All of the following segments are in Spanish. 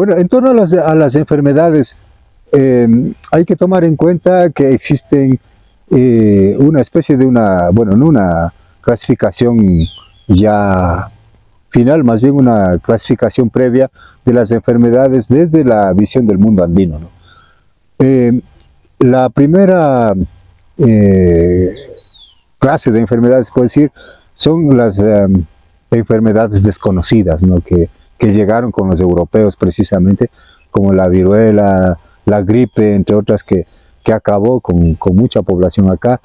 Bueno, en torno a las enfermedades, hay que tomar en cuenta que existen una especie de bueno, no una clasificación ya final, más bien una clasificación previa de las enfermedades desde la visión del mundo andino, ¿no? La primera clase de enfermedades, puedo decir, son las enfermedades desconocidas, ¿no? Que llegaron con los europeos precisamente, como la viruela, la gripe, entre otras que acabó con mucha población acá,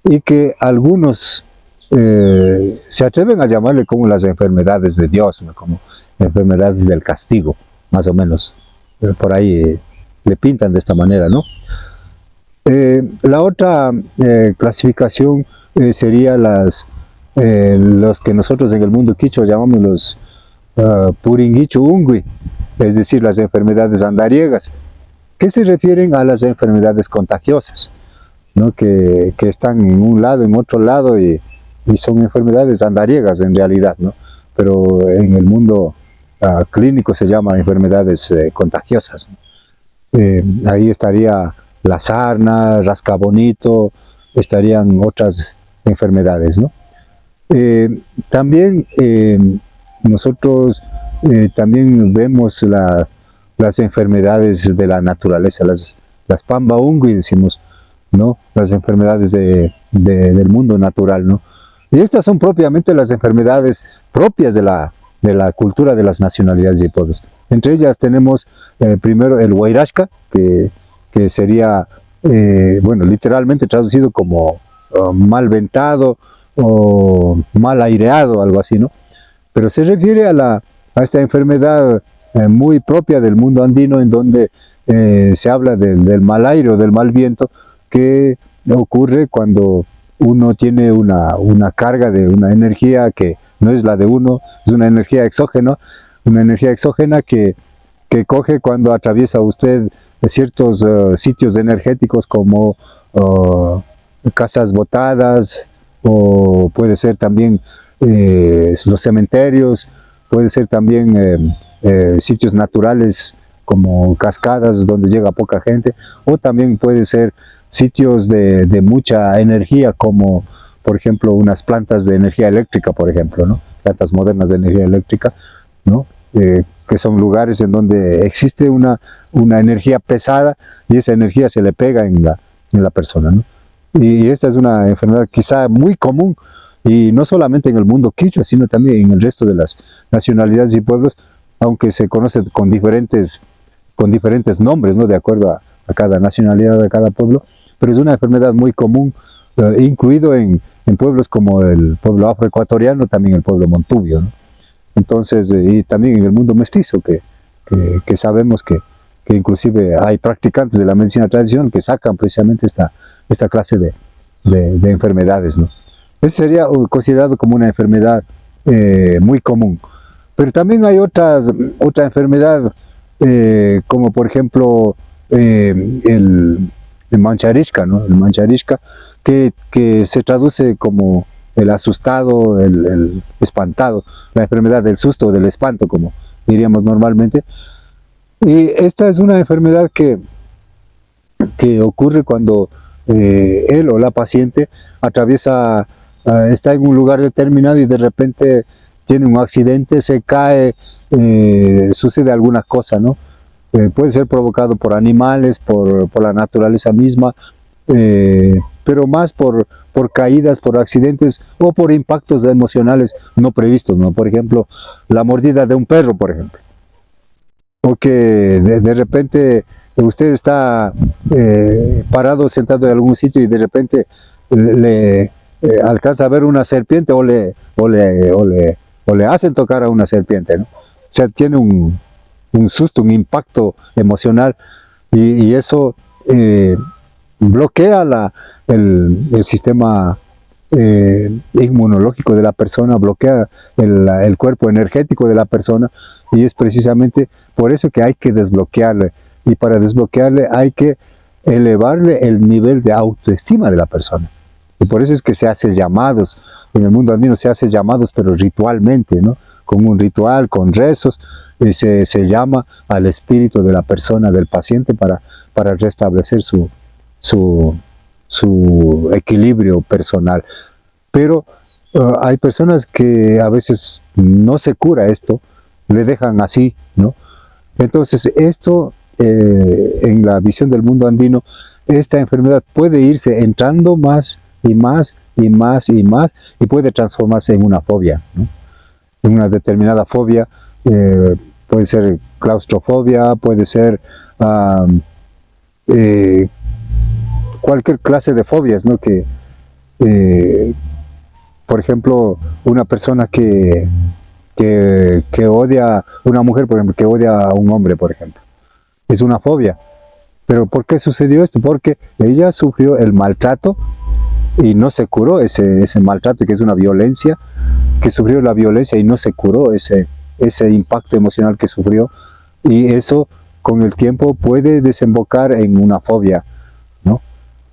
y que algunos se atreven a llamarle como las enfermedades de Dios, ¿no? Como enfermedades del castigo, más o menos, por ahí le pintan de esta manera, ¿no? La otra clasificación sería los que nosotros en el mundo quichua llamamos los Puringuichu Ungui, es decir, las enfermedades andariegas, que se refieren a las enfermedades contagiosas, ¿no? Que están en un lado, en otro lado, y son enfermedades andariegas en realidad, ¿no? Pero en el mundo clínico se llama enfermedades contagiosas, ¿no? Ahí estaría la sarna, rascabonito, estarían otras enfermedades, ¿no? También nosotros también vemos las enfermedades de la naturaleza, las pamba ungui, decimos, ¿no? Las enfermedades del mundo natural, ¿no? Y estas son propiamente las enfermedades propias de la cultura de las nacionalidades y pueblos. Entre ellas tenemos primero el huayrashka, que sería, bueno, literalmente traducido como mal ventado o mal aireado, algo así, ¿no? Pero se refiere a esta enfermedad muy propia del mundo andino, en donde se habla del mal aire o del mal viento, que ocurre cuando uno tiene una carga de una energía que no es la de uno, es una energía exógena que coge cuando atraviesa usted ciertos sitios energéticos como casas botadas, o puede ser también los cementerios, puede ser también sitios naturales como cascadas donde llega poca gente, o también puede ser sitios de mucha energía, como por ejemplo unas plantas de energía eléctrica, por ejemplo, ¿no? Plantas modernas de energía eléctrica, ¿no? Que son lugares en donde existe una energía pesada, y esa energía se le pega en la persona, ¿no? Y esta es una enfermedad quizá muy común, y no solamente en el mundo quichua, sino también en el resto de las nacionalidades y pueblos, aunque se conoce con diferentes nombres, ¿no? De acuerdo a cada nacionalidad, a cada pueblo, pero es una enfermedad muy común, incluido en pueblos como el pueblo afroecuatoriano, también el pueblo montubio, ¿no? Entonces, y también en el mundo mestizo, que sabemos que inclusive hay practicantes de la medicina tradicional que sacan precisamente esta clase de enfermedades, ¿no? Ese sería considerado como una enfermedad muy común. Pero también hay otra enfermedad, como por ejemplo el mancharishka, ¿no? El mancharishka, que se traduce como el asustado, el espantado, la enfermedad del susto o del espanto, como diríamos normalmente. Y esta es una enfermedad que ocurre cuando él o la paciente atraviesa, está en un lugar determinado y de repente tiene un accidente, se cae, sucede alguna cosa, ¿no? Puede ser provocado por animales, por la naturaleza misma, pero más por caídas, por accidentes o por impactos emocionales no previstos, ¿no? Por ejemplo, la mordida de un perro, por ejemplo. O que de repente usted está parado, sentado en algún sitio, y de repente le alcanza a ver una serpiente, o le hacen tocar a una serpiente, ¿no? O sea, tiene un susto, un impacto emocional, y eso bloquea el sistema inmunológico de la persona, bloquea el cuerpo energético de la persona, y es precisamente por eso que hay que desbloquearle, y para desbloquearle hay que elevarle el nivel de autoestima de la persona. Y por eso es que se hace llamados, en el mundo andino se hace llamados, pero ritualmente, ¿no? con un ritual, con rezos, se llama al espíritu de la persona, del paciente, para restablecer su equilibrio personal. Pero hay personas que a veces no se cura esto, le dejan así, ¿no? Entonces esto, en la visión del mundo andino, esta enfermedad puede irse entrando más y más y más y más, y puede transformarse en una fobia, ¿no? En una determinada fobia, puede ser claustrofobia, puede ser cualquier clase de fobias, ¿no? Que, por ejemplo, una persona que odia, una mujer, por ejemplo, que odia a un hombre, por ejemplo, es una fobia. ¿Pero por qué sucedió esto? Porque ella sufrió el maltrato y no se curó ese maltrato, que es una violencia, que sufrió la violencia y no se curó ese impacto emocional que sufrió, y eso con el tiempo puede desembocar en una fobia, ¿no?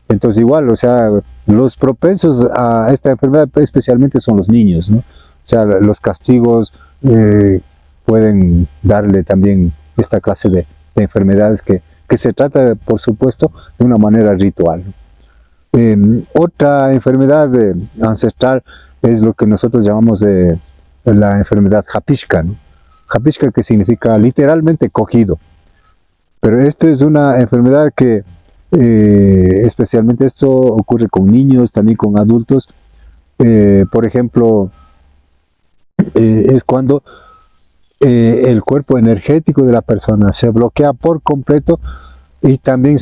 Entonces igual, o sea, los propensos a esta enfermedad especialmente son los niños, ¿no? O sea, los castigos pueden darle también esta clase de enfermedades que se trata, por supuesto, de una manera ritual. Otra enfermedad ancestral es lo que nosotros llamamos la enfermedad Japishka, ¿no? Japishka, que significa literalmente cogido. Pero esta es una enfermedad que especialmente esto ocurre con niños, también con adultos. Por ejemplo, es cuando el cuerpo energético de la persona se bloquea por completo, y también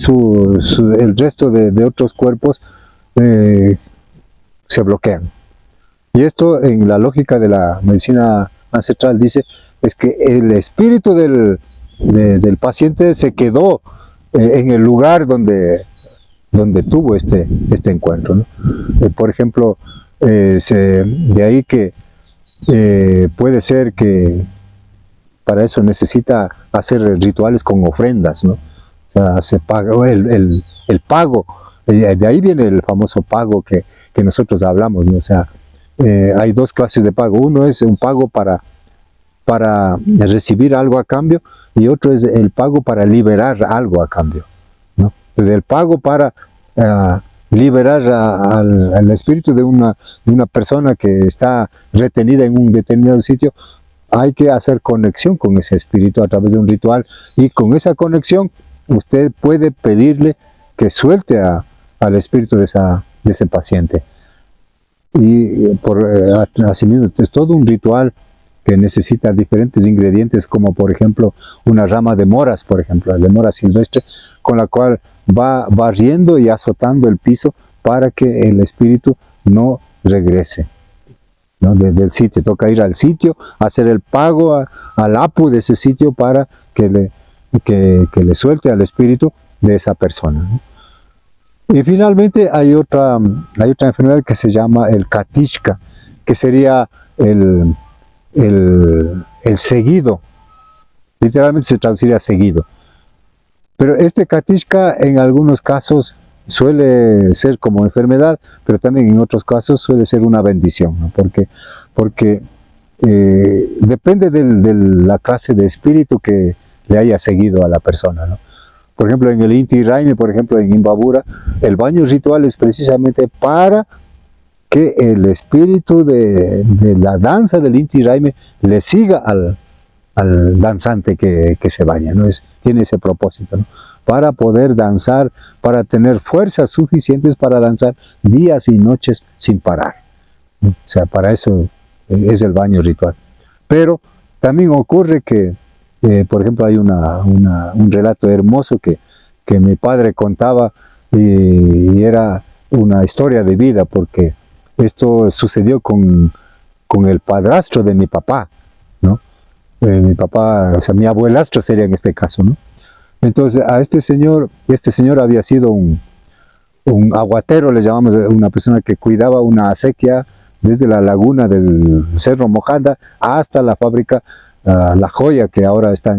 el resto de otros cuerpos se bloquean. Y esto, en la lógica de la medicina ancestral, dice es que el espíritu del paciente se quedó en el lugar donde tuvo este encuentro, ¿no? Por ejemplo, de ahí que puede ser que para eso necesita hacer rituales con ofrendas, ¿no? O sea, se paga el pago, de ahí viene el famoso pago que nosotros hablamos, ¿no? O sea, hay dos clases de pago. Uno es un pago para recibir algo a cambio, y otro es el pago para liberar algo a cambio, ¿no? Entonces el pago para liberar al espíritu de una persona que está retenida en un determinado sitio, hay que hacer conexión con ese espíritu a través de un ritual, y con esa conexión usted puede pedirle que suelte al espíritu de ese paciente. Y asimismo es todo un ritual que necesita diferentes ingredientes, como por ejemplo una rama de moras, por ejemplo, de mora silvestre, con la cual va barriendo y azotando el piso para que el espíritu no regrese, ¿no? Del sitio. Toca ir al sitio, hacer el pago al apu de ese sitio para que le suelte al espíritu de esa persona, ¿no? Y finalmente hay otra enfermedad que se llama el Katishka, que sería el seguido. Literalmente se traduciría seguido. Pero este Katishka en algunos casos suele ser como enfermedad, pero también en otros casos suele ser una bendición, ¿no? Porque depende de la clase de espíritu que le haya seguido a la persona, ¿no? Por ejemplo, en el Inti Raymi, por ejemplo, en Imbabura, el baño ritual es precisamente para que el espíritu de la danza del Inti Raymi le siga al danzante que se baña, ¿no? Tiene ese propósito, ¿no? Para poder danzar, para tener fuerzas suficientes para danzar días y noches sin parar, ¿no? O sea, para eso es el baño ritual. Pero también ocurre que, por ejemplo, hay un relato hermoso que mi padre contaba, y era una historia de vida, porque esto sucedió con el padrastro de mi papá, ¿no? Mi papá, o sea, mi abuelastro sería en este caso, ¿no? Entonces a este señor había sido un aguatero, le llamamos, una persona que cuidaba una acequia desde la laguna del Cerro Mojanda hasta la fábrica La Joya, que ahora está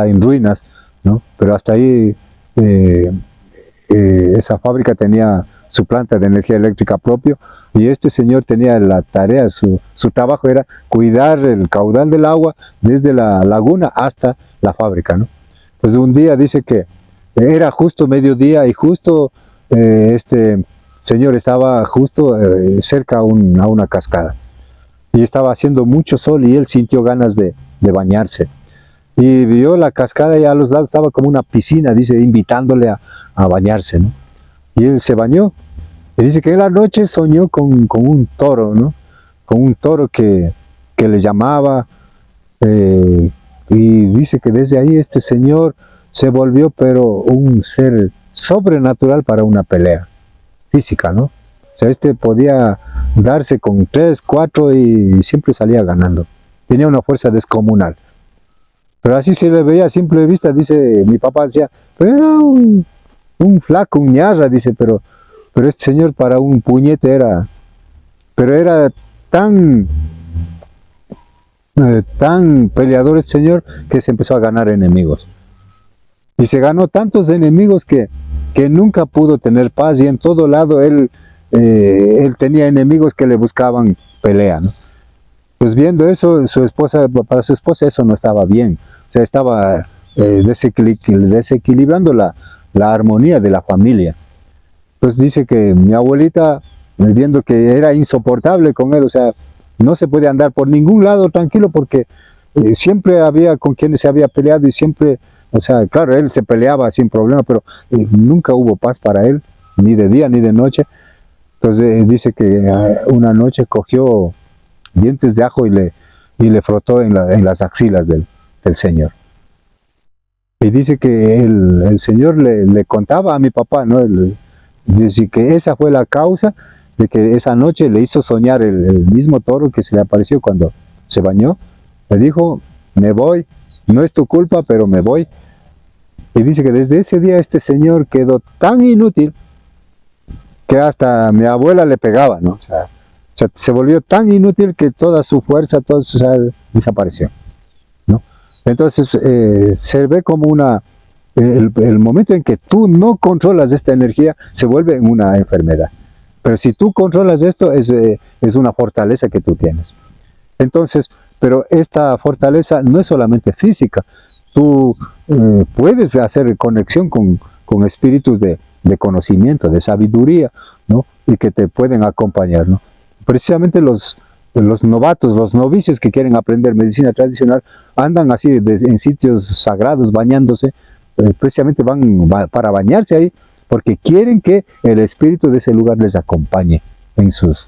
en ruinas, ¿no? Pero hasta ahí esa fábrica tenía su planta de energía eléctrica propio, y este señor tenía la tarea, su trabajo era cuidar el caudal del agua desde la laguna hasta la fábrica, ¿no? Pues un día dice que era justo mediodía y justo este señor estaba justo cerca a una cascada y estaba haciendo mucho sol y él sintió ganas de bañarse. Y vio la cascada y a los lados estaba como una piscina, dice, invitándole a bañarse, ¿no? Y él se bañó. Y dice que en la noche soñó con un toro, ¿no? Con un toro que le llamaba. Y dice que desde ahí este señor se volvió, pero un ser sobrenatural para una pelea física, ¿no? O sea, este podía darse con 3, 4 y siempre salía ganando. Tenía una fuerza descomunal. Pero así se le veía a simple vista, dice, mi papá decía, pero era un flaco, un ñarra, dice, pero este señor para un puñete era, pero era tan peleador este señor que se empezó a ganar enemigos. Y se ganó tantos enemigos que nunca pudo tener paz y en todo lado él tenía enemigos que le buscaban pelea, ¿no? Pues viendo eso, para su esposa eso no estaba bien. O sea, estaba desequilibrando la armonía de la familia. Pues dice que mi abuelita, viendo que era insoportable con él, o sea, no se podía andar por ningún lado tranquilo porque siempre había con quienes se había peleado y siempre, o sea, claro, él se peleaba sin problema, pero nunca hubo paz para él, ni de día ni de noche. Entonces dice que una noche cogió dientes de ajo y le frotó en las axilas del señor. Y dice que el señor le contaba a mi papá, ¿no? Dice que esa fue la causa de que esa noche le hizo soñar el mismo toro que se le apareció cuando se bañó. Le dijo, me voy, no es tu culpa, pero me voy. Y dice que desde ese día este señor quedó tan inútil que hasta mi abuela le pegaba, ¿no? O sea, se volvió tan inútil que toda su fuerza, desapareció, ¿no? Entonces se ve como el momento en que tú no controlas esta energía se vuelve una enfermedad. Pero si tú controlas esto es una fortaleza que tú tienes. Entonces, pero esta fortaleza no es solamente física. Tú puedes hacer conexión con espíritus de conocimiento, de sabiduría, ¿no? Y que te pueden acompañar, ¿no? Precisamente los novatos, los novicios que quieren aprender medicina tradicional, andan así en sitios sagrados bañándose, precisamente van para bañarse ahí, porque quieren que el espíritu de ese lugar les acompañe en sus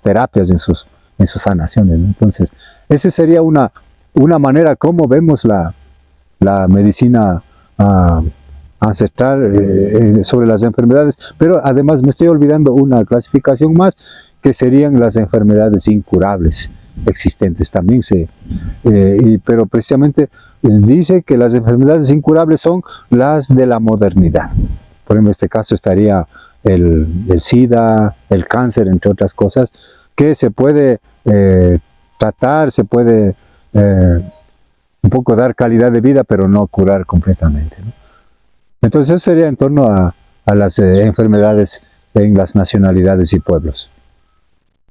terapias, en sus sanaciones, ¿no? Entonces, esa sería una manera como vemos la medicina ancestral sobre las enfermedades, pero además me estoy olvidando una clasificación más, que serían las enfermedades incurables existentes también, pero precisamente dice que las enfermedades incurables son las de la modernidad. Por ejemplo, en este caso estaría el SIDA, el cáncer, entre otras cosas, que se puede tratar, se puede un poco dar calidad de vida, pero no curar completamente, ¿no? Entonces eso sería en torno a las enfermedades en las nacionalidades y pueblos.